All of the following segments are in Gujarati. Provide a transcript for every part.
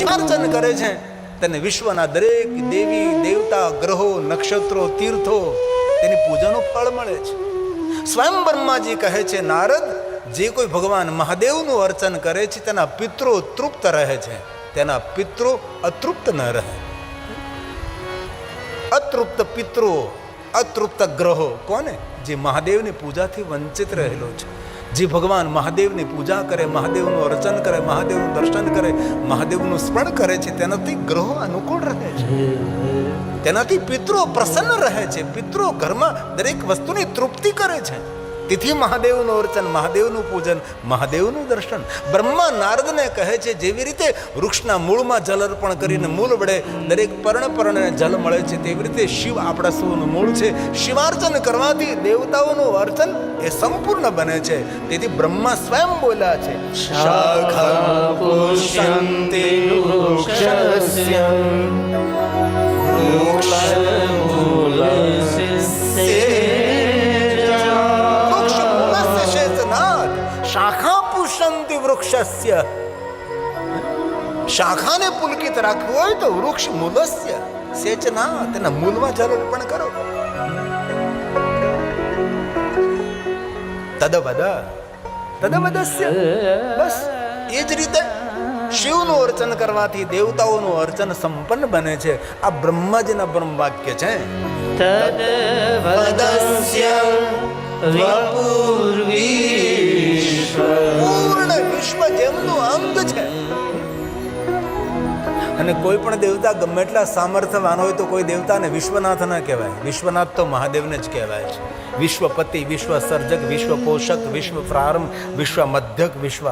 શિવાર્ચન કરે છે તેને વિશ્વના દરેક દેવી દેવતા ગ્રહો નક્ષત્રો તીર્થો તેની પૂજાનું ફળ મળે છે. સ્વયં બ્રહ્માજી કહે છે નારદ, જે કોઈ ભગવાન મહાદેવનું અર્ચન કરે છે તેના પિતૃ તૃપ્ત રહે છે, તેના પિતૃ અતૃપ્ત ન રહે. અતૃપ્ત પિતૃઓ અતૃપ્ત ગ્રહો કોને? જે મહાદેવની પૂજાથી વંચિત રહેલો છે. જે ભગવાન મહાદેવની પૂજા કરે, મહાદેવનું અર્ચન કરે, મહાદેવનું દર્શન કરે, મહાદેવનું સ્મરણ કરે છે, તેનાથી ગ્રહો અનુકૂળ રહે છે, તેનાથી પિતૃ પ્રસન્ન રહે છે, પિતૃ ઘરમાં દરેક વસ્તુની તૃપ્તિ કરે છે. તેથી મહાદેવનું અર્ચન, મહાદેવનું પૂજન, મહાદેવનું દર્શન. બ્રહ્મા નારદને કહે છે જેવી રીતે વૃક્ષના મૂળમાં જલ અર્પણ કરીને મૂળ વડે દરેક પર્ણને જલ મળે છે, તેવી રીતે શિવ આપણા સૌનું મૂળ છે. શિવાર્ચન કરવાથી દેવતાઓનું અર્ચન એ સંપૂર્ણ બને છે. તેથી બ્રહ્મા સ્વયં બોલ્યા છે, શાખા પુષ્યન્તિ વૃક્ષસ્ય શાખા પુષ્યન્તિ વૃક્ષસ્ય. શાખાને પુલકિત રાખવું હોય તો વૃક્ષ મૂલસ્ય સેચના, તેના મૂળમાં જલ અર્પણ કરો. તદવદસ્ય. બસ એ જ રીતે શિવનું અર્ચન કરવાથી દેવતાઓનું અર્ચન સંપન્ન બને છે. આ બ્રહ્માજીના બ્રહ્મ વાક્ય છે. તદવદસ્ય પૂર્ણ વિશ્વ જેમનું અંગ છે. અને કોઈ પણ દેવતા ગમે એટલા સામર્થ્યવાન હોય તો કોઈ દેવતાને વિશ્વનાથ ના કહેવાય. વિશ્વનાથ તો મહાદેવને જ કહેવાય છે. વિશ્વપતિ, વિશ્વ સર્જક, વિશ્વ પોષક, વિશ્વ પ્રારંભ, વિશ્વ મધ્યક, વિશ્વ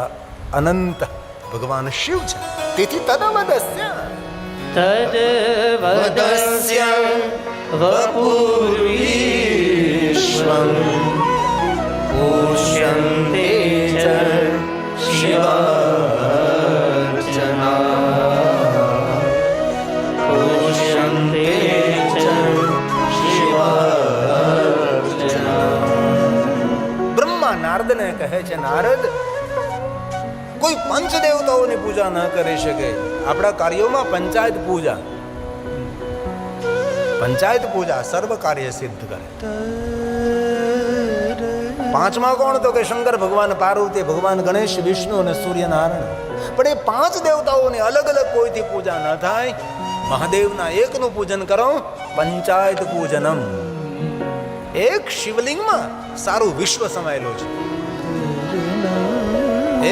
અનંત ભગવાન શિવ છે. તેથી તદવદસ્ય વપુર્વિશ્વં પુષ્યન્તે ચ શિવાર્ચના, પુષ્યન્તે ચ શિવાર્ચના. બ્રહ્મા નારદને કહે છે, નારદ, કોઈ પંચ દેવતાઓની પૂજા ન કરી શકે. આપણા કાર્યોમાં પંચાયત પૂજા, પંચાયત પૂજા સર્વ કાર્ય સિદ્ધ કરે. પાંચમાં કોણ? તો કે શંકર ભગવાન, પાર્વતી, ભગવાન ગણેશ, વિષ્ણુ અને સૂર્યનારાયણ. પણ એ પાંચ દેવતાઓની અલગ અલગ કોઈથી પૂજા ન થાય. મહાદેવના એકનું પૂજન કરો, પંચાયત પૂજનમ. એક શિવલિંગમાં સારું વિશ્વ સમાયેલું છે.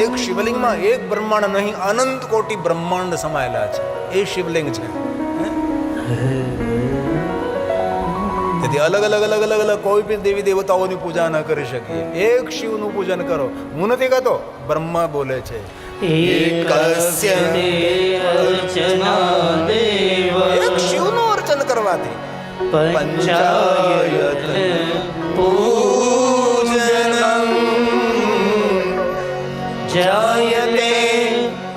એક શિવલિંગમાં એક બ્રહ્માંડ નહીં, અનંત કોટી બ્રહ્માંડ સમાયેલા છે. એ શિવલિંગ છે. તેથી અલગ અલગ અલગ અલગ અલગ કોઈ પણ દેવી દેવતાઓની પૂજા ન કરી શકીએ. એક શિવનું પૂજન કરો. હું નથી કહેતો, બ્રહ્મા બોલે છે. એક શિવનું અર્ચન કરવાથી પંચાયત પૂજનમ જાયતે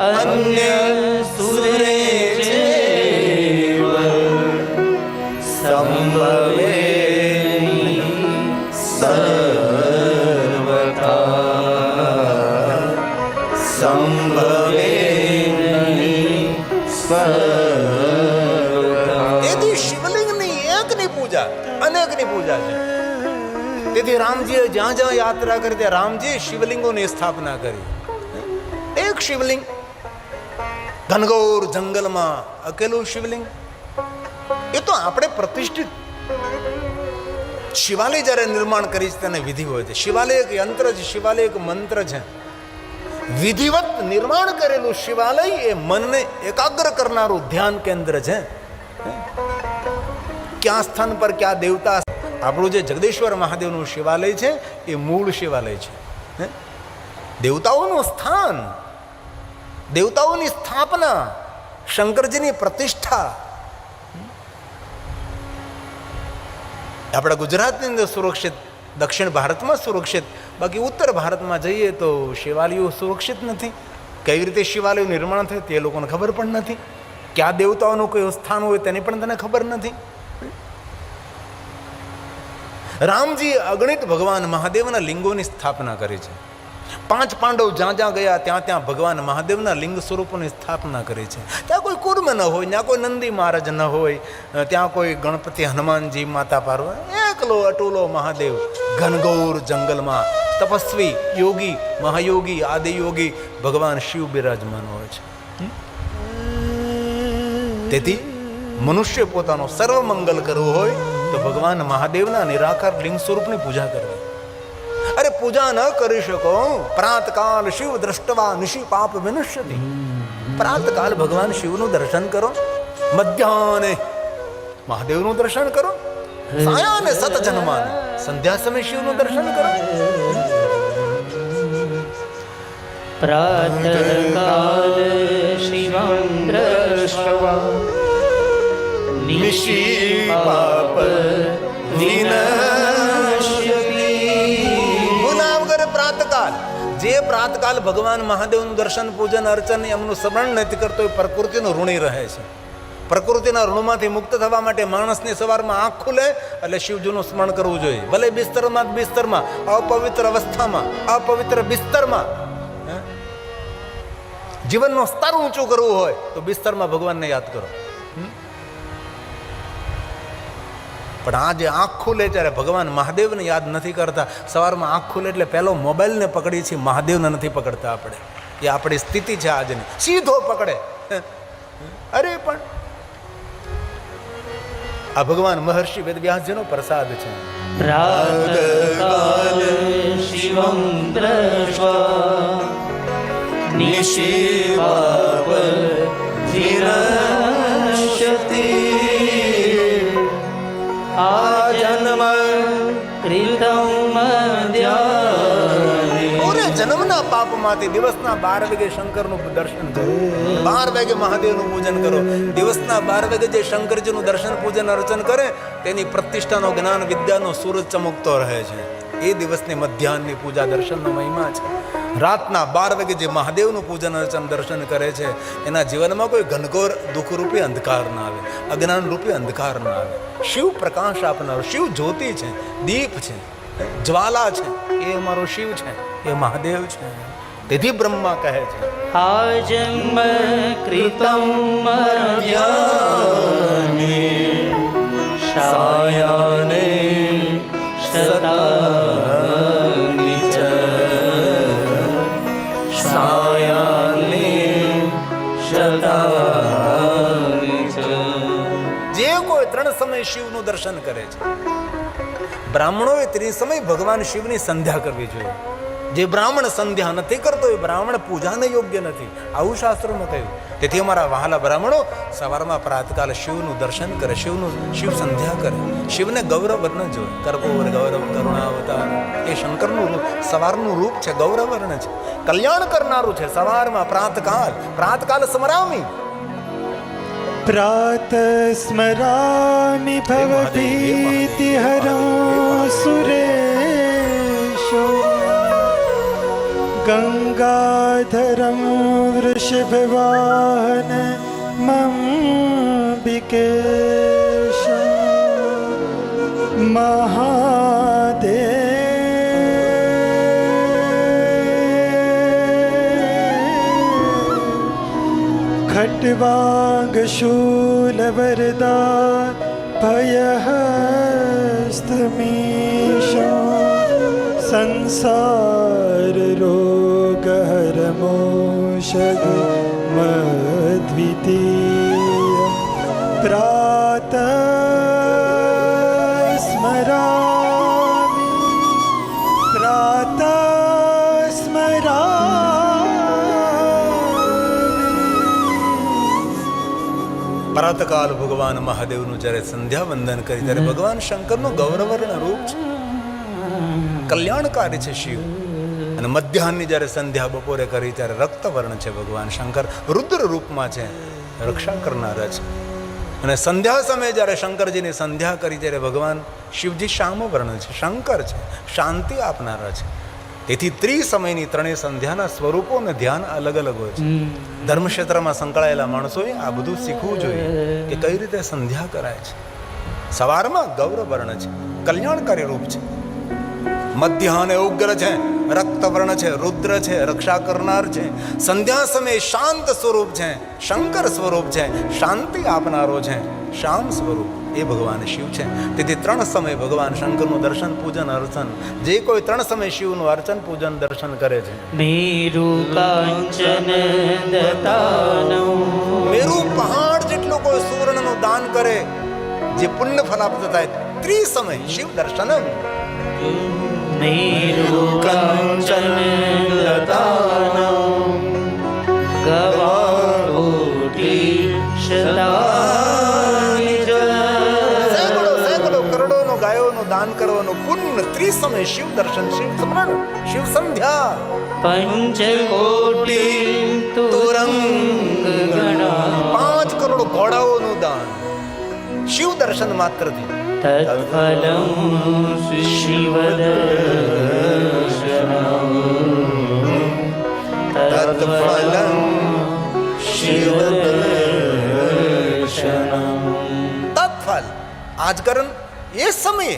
અન્ય સુરે સંભવે અનેકની પૂજા છે. તેથી રામજીએ જ્યાં જ્યાં યાત્રા કરી ત્યાં રામજી શિવલિંગોની સ્થાપના કરી. એક શિવલિંગ ઘનઘોર જંગલમાં અકેલું શિવલિંગ. એ તો આપણે પ્રતિષ્ઠિત શિવાલય જ્યારે નિર્માણ કરી છે તેને વિધિ હોય છે. શિવાલય એક યંત્ર છે, શિવાલય એક મંત્ર છે. વિધિવત નિર્માણ કરેલું શિવાલય એ મનને એકાગ્ર કરનારું ધ્યાન કેન્દ્ર છે. ક્યાં સ્થાન પર ક્યાં દેવતા? આપણું જે જગદેશ્વર મહાદેવનું શિવાલય છે એ મૂળ શિવાલય છે. દેવતાઓનું સ્થાન, દેવતાઓની સ્થાપના, શંકરજીની પ્રતિષ્ઠા આપણા ગુજરાતની અંદર સુરક્ષિત, દક્ષિણ ભારતમાં સુરક્ષિત. બાકી ઉત્તર ભારતમાં જઈએ તો શિવાલયો સુરક્ષિત નથી. કઈ રીતે શિવાલયો નિર્માણ થાય તે લોકોને ખબર પણ નથી. ક્યાં દેવતાઓનું કયું સ્થાન હોય તેની પણ તેને ખબર નથી. રામજી અગણિત ભગવાન મહાદેવના લિંગોની સ્થાપના કરી છે. પાંચ પાંડવ જ્યાં જ્યાં ગયા ત્યાં ત્યાં ભગવાન મહાદેવના લિંગ સ્વરૂપોની સ્થાપના કરી છે. ત્યાં કોઈ કુર્મ ન હોય, ત્યાં કોઈ નંદી મહારાજ ન હોય, ત્યાં કોઈ ગણપતિ, હનુમાનજી, માતા પાર્વતી, એકલો અટુલો મહાદેવ ઘનઘોર જંગલમાં તપસ્વી યોગી મહાયોગી આદિયોગી ભગવાન શિવ બિરાજમાન હોય છે. તેથી મનુષ્ય પોતાનો સર્વ મંગલ કરવું હોય તો ભગવાન મહાદેવના નિરાકાર લિંગ સ્વરૂપની પૂજા કરવી. અરે પૂજા ન કરી શકો, પ્રાતકાલ શિવ દ્રષ્ટવા નિશિ પાપ વિનશ્યતિ. પ્રાતકાલ ભગવાન શિવનું દર્શન કરો, મધ્યાહને મહાદેવનું દર્શન કરો, સાયાને સત જન્માને સંધ્યા સમય શિવનું દર્શન કરો. પ્રાતકાલ શિવં દ્રષ્ટવા નિશિ પાપ વિનશ્યતિ. પ્રાતકાલ જે પ્રાતકાલ ભગવાન મહાદેવનું દર્શન પૂજન અર્ચન એમનું સ્મરણ નથી કરતો એ પ્રકૃતિનો ઋણી રહે છે. પ્રકૃતિના ઋણમાંથી મુક્ત થવા માટે માણસની સવારમાં આંખ ખુલે એટલે શિવજીનું સ્મરણ કરવું જોઈએ. ભલે બિસ્તરમાં અપવિત્ર અવસ્થામાં અપવિત્ર બિસ્તરમાં જીવનનું સ્તર ઊંચું કરવું હોય તો બિસ્તરમાં ભગવાનને યાદ કરો. પણ આજે આંખ ખુલે ત્યારે ભગવાન મહાદેવને યાદ નથી કરતા. સવારમાં આંખ ખુલે એટલે પહેલો મોબાઈલને પકડીએ છીએ, મહાદેવને નથી પકડતા આપણે. એ આપણી સ્થિતિ છે આજની. સીધો પકડે. અરે પણ આ ભગવાન મહર્ષિ વેદવ્યાસજીનો પ્રસાદ છે. પ્રાતકાલ શિવં દ્રષ્ટવા નિશિ પાપ વિનશ્યતિ. આજન્મ કૃતં મધ્યાહ્ને. પૂરે જન્મના પાપમાંથી દિવસના 12 વાગે શંકરનું દર્શન કરો, 12 વાગે મહાદેવનું પૂજન કરો. દિવસના 12 વાગે જે શંકરજીનું દર્શન પૂજન અર્ચન કરે તેની પ્રતિષ્ઠાનો જ્ઞાન વિદ્યાનો સૂરજ ચમકતો રહે છે. એ દિવસની મધ્યાહનની પૂજા દર્શનનો મહિમા છે. રાતના 12 વાગે જે મહાદેવનું પૂજન અર્ચન દર્શન કરે છે એના જીવનમાં કોઈ ઘનઘોર દુઃખરૂપી અંધકાર ના આવે, અજ્ઞાન રૂપી અંધકાર ના આવે. શિવ પ્રકાશ આપનારો, શિવ જ્યોતિ છે, દીપ છે, જ્વાલા છે, એ અમારો શિવ છે, એ મહાદેવ છે. તેથી બ્રહ્મા કહે છે આજન્મ કૃતં મધ્યાહ્ને સાયાહ્ને શતાનિ ચ. સાયાહ્ને શતાનિ ચ. જે કોઈ 3 સમય શિવનું દર્શન કરે છે, બ્રાહ્મણોએ 3 સમય ભગવાન શિવની સંધ્યા કરવી જોઈએ. જે બ્રાહ્મણ સંધ્યા નથી કરતો એ બ્રાહ્મણ પૂજાને યોગ્ય નથી, આવું શાસ્ત્રોમાં કહ્યું. તેથી અમારા વહાલા બ્રાહ્મણો સવારમાં પ્રાતકાલ શિવનું દર્શન કરે, શિવ સંધ્યા કરે. શિવને ગૌરવર્ણ જોઈએ, કર્પૂર ગૌરવ કરુણાવતાર. એ શંકરનું રૂપ, સવારનું રૂપ છે, ગૌરવર્ણ છે, કલ્યાણ કરનારું છે. સવારમાં પ્રાતકાલ સ્મરામી. પ્રાત સ્મરામિ ભવભીતિહરો સુરેશો ગંગાધરમ વૃષભવાહન મંબિકેશ મહાદેવ ખટ્વાંગ શૂલવરદા ભયહસ્તમીશો સંસાર રોગહરમોષધ મદ્વિતીય. પ્રાત સ્મરામિ પ્રાત સ્મરામિ. પ્રાતકાલ ભગવાન મહાદેવનું જ્યારે સંધ્યા વંદન કરી ત્યારે ભગવાન શંકરનું ગૌરવર્ણ રૂપ છે, કલ્યાણકારી છે શિવ. અને મધ્યાહનની જ્યારે સંધ્યા બપોરે કરી ત્યારે રક્તવર્ણ છે ભગવાન શંકર, રુદ્ર રૂપમાં છે, રક્ષા કરનારા છે. અને સંધ્યા સમયે જ્યારે શંકરજીની સંધ્યા કરી ત્યારે ભગવાન શિવજી શ્યામવર્ણ છે, શંકર છે, શાંતિ આપનારા છે. તેથી ત્રિસમયની 3 સંધ્યાના સ્વરૂપો અને ધ્યાન અલગ અલગ હોય છે. ધર્મક્ષેત્રમાં સંકળાયેલા માણસોએ આ બધું શીખવું જોઈએ કે કઈ રીતે સંધ્યા કરાય છે. સવારમાં ગૌરવર્ણ છે, કલ્યાણકારી રૂપ છે, મધ્યાહને ઉગ્ર છે, રક્તવર્ણ છે, રુદ્ર છે, રક્ષા કરનાર છે. સંધ્યા સમયે શાંત સ્વરૂપ છે, શંકર સ્વરૂપ છે, શાંતિ આપનારો છે, શ્યામ સ્વરૂપ એ ભગવાન શિવ છે. તેથી 3 સમય ભગવાન શંકરનું દર્શન, પૂજન, અર્ચન, જે કોઈ 3 સમય શિવનું અર્ચન, પૂજન, દર્શન કરે છે. મેરુ કાંચન દતાનો, મેરુ પહાડ જેટલું કોઈ સુવર્ણનું દાન કરે, જે પુણ્ય ફલાપ્ત થાય. 3 સમય શિવ દર્શન. મેરુ કાંચન દતાનો, ગવાકોટી શતાનિ જ. સેંકડો કરોડોનો ગાયોનું દાન કરવાનું પુણ્ય. 3 સમય શિવ દર્શન, શિવ સ્મરણ, શિવ સંધ્યા. પંચકોટી તુરંગ ગણા, 5 કરોડ ઘોડાઓનું દાન શિવ દર્શન માત્રથી. તત્ફલં શિવદર્શનમ, તત્ફલં શિવદર્શનમ. તત્ફલ આજકરણ એ સમયે,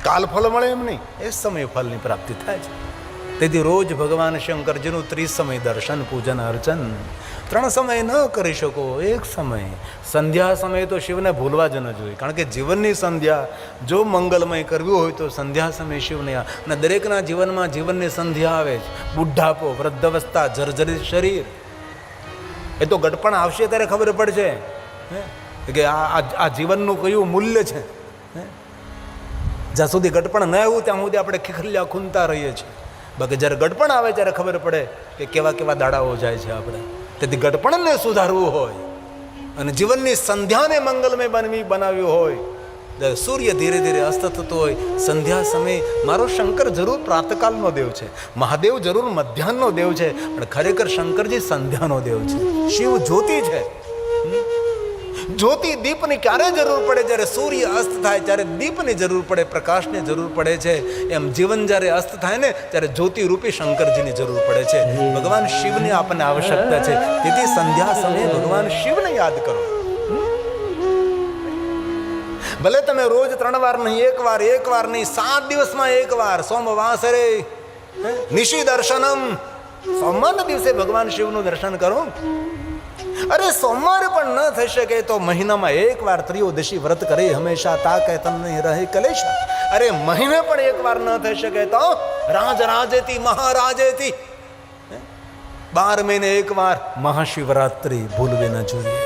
કાલ ફળ મળે એમ નહીં, એ સમયે ફળની પ્રાપ્તિ થાય છે. તેથી રોજ ભગવાન શંકરજીનું 30 સમય દર્શન, પૂજન, અર્ચન. 3 સમય ન કરી શકો, 1 સમય સંધ્યા સમયે તો શિવને ભૂલવા જ ન જોઈએ. કારણ કે જીવનની સંધ્યા જો મંગલમય કરવી હોય તો સંધ્યા સમયે શિવને. અને દરેકના જીવનમાં જીવનની સંધ્યા આવે છે. બુઢાપો, વૃદ્ધાવસ્થા, જર્જરિત શરીર, એ તો ગટપણ આવશે ત્યારે ખબર પડશે કે આ જીવનનું કયું મૂલ્ય છે. જ્યાં સુધી ગટપણ ન આવ્યું ત્યાં સુધી આપણે ખીખલ્યા ખૂંદતા રહીએ છીએ. બાકી જ્યારે ગટપણ આવે ત્યારે ખબર પડે કે કેવા કેવા દાડાઓ જાય છે આપણે. તેથી ગટપણને સુધારવું હોય અને જીવનની સંધ્યાને મંગલમય બનાવ્યું હોય, જ્યારે સૂર્ય ધીરે ધીરે અસ્ત થતો હોય, સંધ્યા સમયે મારો શંકર જરૂર પ્રાતકાલનો દેવ છે, મહાદેવ જરૂર મધ્યાહનનો દેવ છે, પણ ખરેખર શંકરજી સંધ્યાનો દેવ છે. શિવ જ્યોતિ છે. જ્યોતિ દીપની ક્યારે જરૂર પડે? જ્યારે સૂર્ય અસ્ત થાય ત્યારે દીપની જરૂર પડે, પ્રકાશની જરૂર પડે છે. એમ જીવન જ્યારે અસ્ત થાય ને ત્યારે જ્યોતિ રૂપી શંકરજીની જરૂર પડે છે. ભગવાન શિવની આપણને આવશ્યકતા છે. તેથી સંધ્યા સમયે ભગવાન શિવને યાદ કરો. ભલે તમે રોજ 3 વાર નહીં, 1 વાર, 1 વાર નહીં, 7 દિવસમાં 1 વાર, સોમવાસરે નિશી દર્શનમ, સોમવારના દિવસે ભગવાન શિવનું દર્શન કરો. અરે સોમવારે પણ ન થઈ શકે તો મહિનામાં 1 વાર ત્રિયોદશી વ્રત કરે, હંમેશા તાકે તમને રહે કલેશ. અરે મહિને પણ 1 વાર ન થઈ શકે તો રાજેતી મહારાજેતી 12 મહિને 1 વાર મહાશિવરાત્રિ ભૂલવી ન જોઈએ.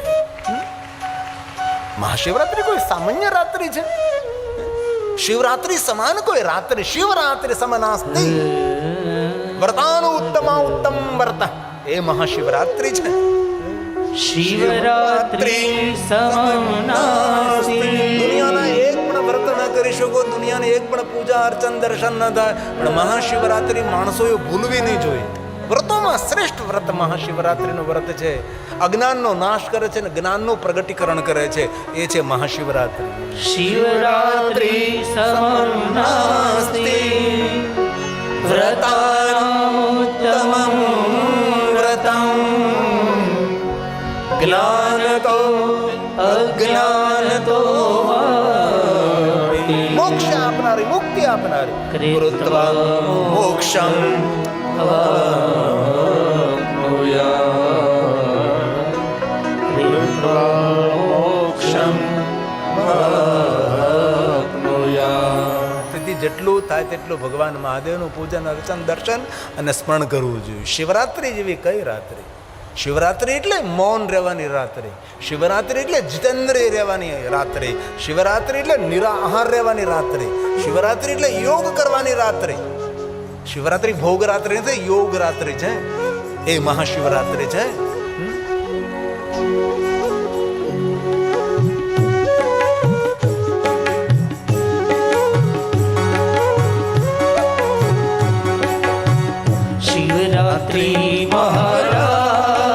મહાશિવરાત્રિ કોઈ સામાન્ય રાત્રિ છે? શિવરાત્રિ સમાન કોઈ રાત્રિ, શિવરાત્રિ સમાનાસ્તિ. વ્રતાનું ઉત્તમ વ્રત એ મહાશિવરાત્રિ છે. શિવરાત્રિ સમનાસ્તિ. દુનિયાના એક પણ વ્રત ન કરી શકો, દુનિયાની એક પણ પૂજા અર્ચન દર્શન ન થાય, પણ મહાશિવરાત્રિ માણસોએ ભૂલવી નહીં જોઈએ. વ્રતોમાં શ્રેષ્ઠ વ્રત મહાશિવરાત્રિનું વ્રત છે. અજ્ઞાનનો નાશ કરે છે અને જ્ઞાનનું પ્રગટીકરણ કરે છે. એ છે મહાશિવરાત્રિ. શિવરાત્રિ સમનાસ્તિ, વ્રતાનુત્તમં વ્રતં, જ્ઞાનતો અજ્ઞાનતો મોક્ષ આપનારી, મુક્તિ આપનારી. કૃત્વા મોક્ષમ તેથી જેટલું થાય તેટલું ભગવાન મહાદેવનું પૂજન, અર્ચન, દર્શન અને સ્મરણ કરવું જોઈએ. શિવરાત્રિ જેવી કઈ રાત્રિ? શિવરાત્રિ એટલે મૌન રહેવાની રાત્રિ. શિવરાત્રિ એટલે જીતેન્દ્રિય રહેવાની રાત્રિ. શિવરાત્રિ એટલે નિરાહાર રહેવાની રાત્રિ. શિવરાત્રિ એટલે યોગ કરવાની રાત્રિ. શિવરાત્રિ ભોગ રાત્રિ નથી, યોગ રાત્રિ છે. એ મહાશિવરાત્રિ છે. શિવરાત્રિ મહારાત્રિ,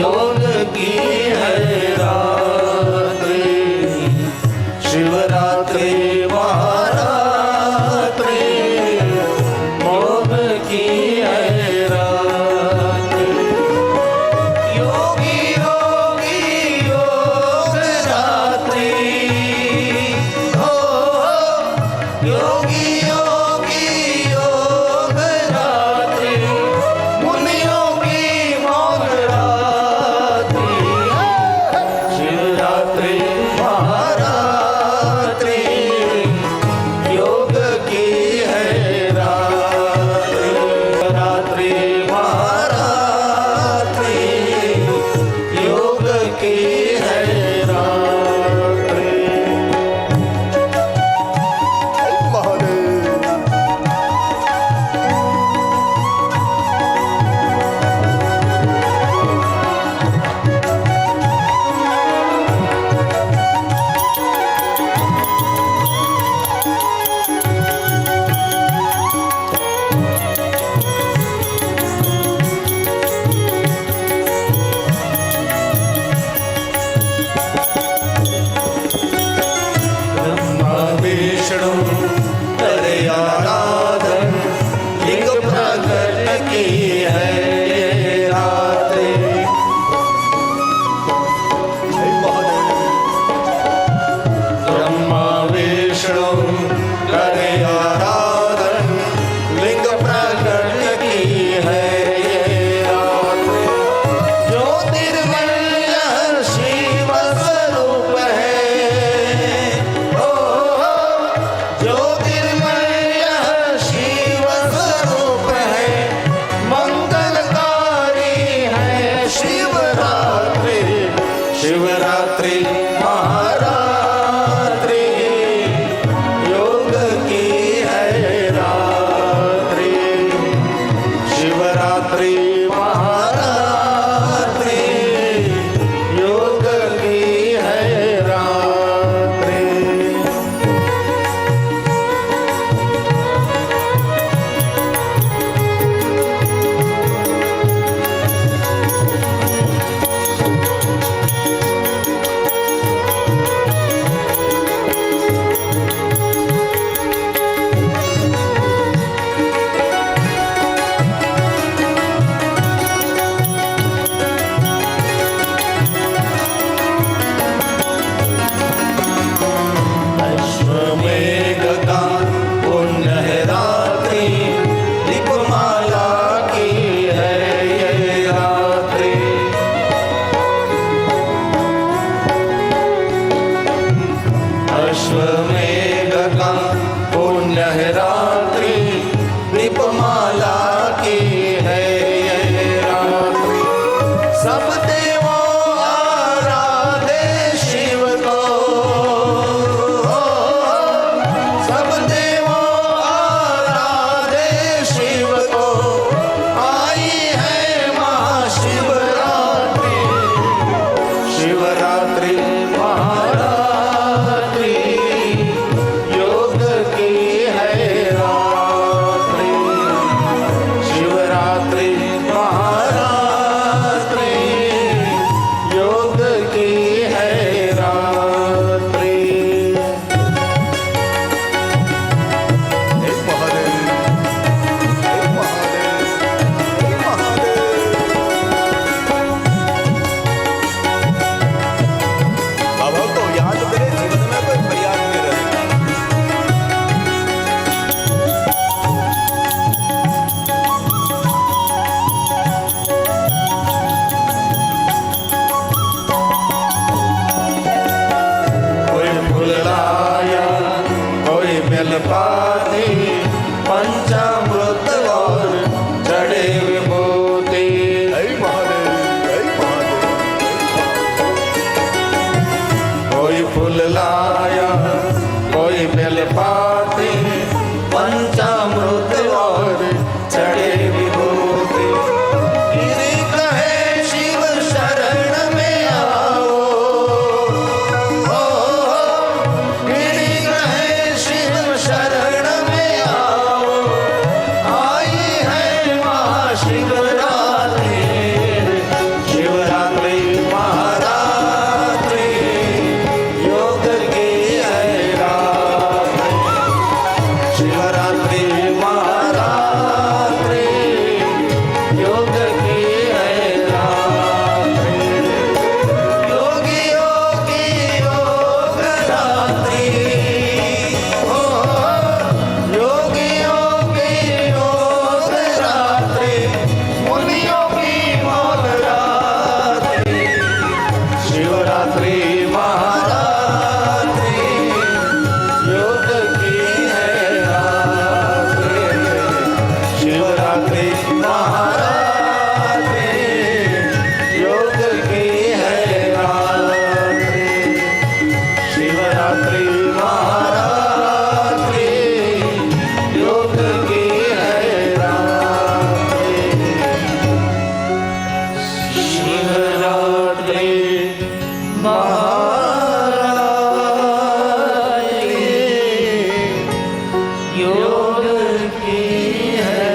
યોગ કી હૈ રાત્રિ. શિવરાત્રિ મહારાત્રિ, મોહ કી હૈ રાત્રિ. યોગી યોગી યોગ રાત્રિ, હો યોગી યોગી सब देवों आराधे शिव को, सब देवों आराधे शिव को, आई है महाशिवरात्रि, शिवरात्रि महारात्रि, योग की है रात्रि, शिवरात्रि महारात्रि, योग की है रात्रि। हे महादेव, हे महादेव, हे महादेव। बाबा को याद करे, जीवन में कोई फरियाद नहीं रहे। कोई फूल लाया, कोई बेलपाती, पंचामृत और चढ़े विभूति। हे महादेव, हे महादेव। कोई फूल लाया, कोई बेलपाती, पंचामृत और चढ़े विभूति। गिरी कहे शिव शरण में आओ, गिरी कहे शिव शरण में आओ, आई है महाशिवरात्रि, शिवरात्रि महारात्रि, योग की है रात्रि, शिवरात्रि महारात्रि, योग की है रात्रि, योगियों की योग रात्रि, हो योगियों की योग रात्रि, मुनियों की मौन रात्रि, शिवरात्रि महारात्रि, योग की है रात्रि, शिवरात्रि महारात्रि, योग की है रात्रि, शिवरात्रि महारात्रि, योग की है रात्रि, शिवरात्रि महारात्रि, योग की है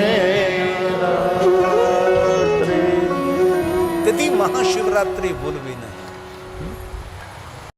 रात्रि। તેથી મહાશિવરાત્રિ ભૂલવી નહીં.